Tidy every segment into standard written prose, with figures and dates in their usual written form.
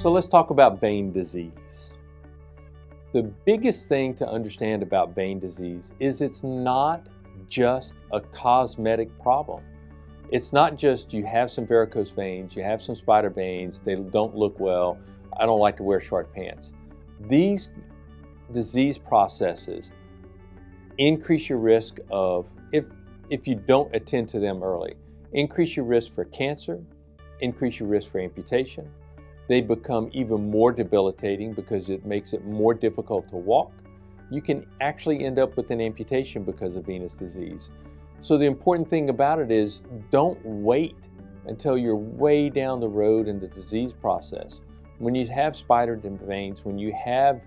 So let's talk about vein disease. The biggest thing to understand about vein disease is it's not just a cosmetic problem. It's not just you have some varicose veins, you have some spider veins, they don't look well, I don't like to wear short pants. These disease processes increase your risk of, if you don't attend to them early, increase your risk for cancer, increase your risk for amputation. They become even more debilitating because it makes it more difficult to walk. You can actually end up with an amputation because of venous disease. So the important thing about it is don't wait until you're way down the road in the disease process. When you have spider veins, when you have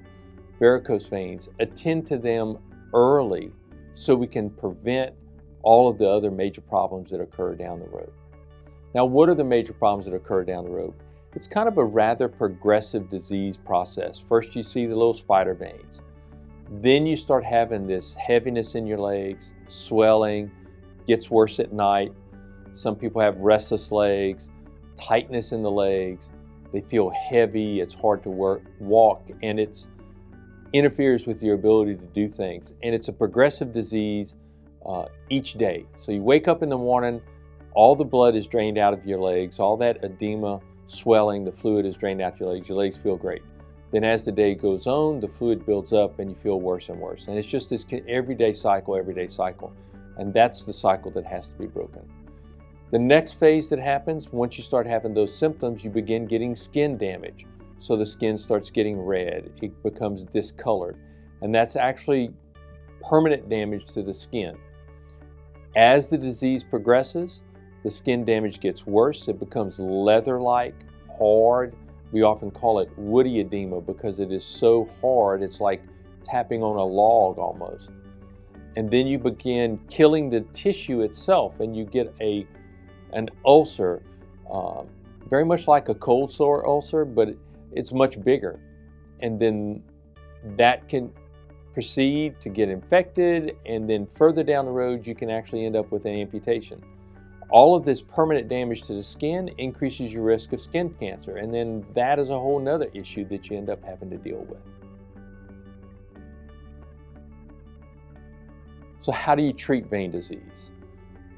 varicose veins, attend to them early so we can prevent all of the other major problems that occur down the road. Now, what are the major problems that occur down the road? It's kind of a rather progressive disease process. First, you see the little spider veins. Then you start having this heaviness in your legs, swelling, gets worse at night. Some people have restless legs, tightness in the legs. They feel heavy, it's hard to walk, and it interferes with your ability to do things. And it's a progressive disease each day. So you wake up in the morning, all the blood is drained out of your legs, all that edema, swelling, the fluid is drained out your legs feel great. Then as the day goes on, the fluid builds up and you feel worse and worse. And it's just this everyday cycle. And that's the cycle that has to be broken. The next phase that happens, once you start having those symptoms, you begin getting skin damage. So the skin starts getting red, it becomes discolored. And that's actually permanent damage to the skin. As the disease progresses, the skin damage gets worse. It becomes leather-like, hard. We often call it woody edema because it is so hard, it's like tapping on a log almost. And then you begin killing the tissue itself and you get an ulcer, very much like a cold sore ulcer, but it's much bigger. And then that can proceed to get infected, and then further down the road you can actually end up with an amputation. All of this permanent damage to the skin increases your risk of skin cancer, and then that is a whole nother issue that you end up having to deal with. So how do you treat vein disease?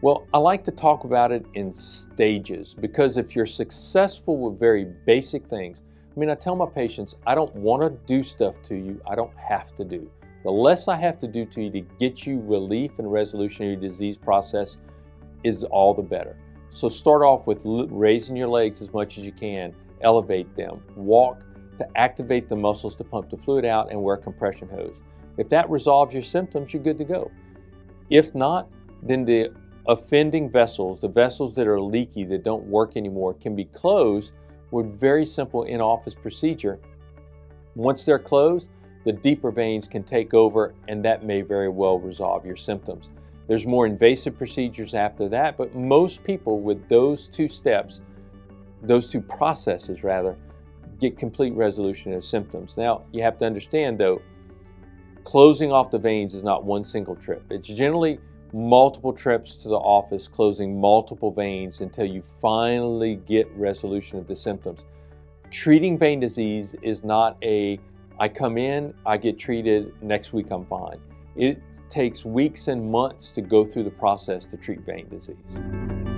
Well, I like to talk about it in stages, because if you're successful with very basic things, I tell my patients, I don't want to do stuff to you I don't have to do. The less I have to do to you to get you relief and resolution of your disease process is all the better. So start off with raising your legs as much as you can, elevate them, walk to activate the muscles to pump the fluid out, and wear a compression hose. If that resolves your symptoms, you're good to go. If not, then the offending vessels, the vessels that are leaky, that don't work anymore, can be closed with very simple in-office procedure. Once they're closed, the deeper veins can take over, and that may very well resolve your symptoms. There's more invasive procedures after that, but most people with those two steps, those two processes rather, get complete resolution of symptoms. Now, you have to understand though, closing off the veins is not one single trip. It's generally multiple trips to the office, closing multiple veins until you finally get resolution of the symptoms. Treating vein disease is not I come in, I get treated, next week I'm fine. It takes weeks and months to go through the process to treat vein disease.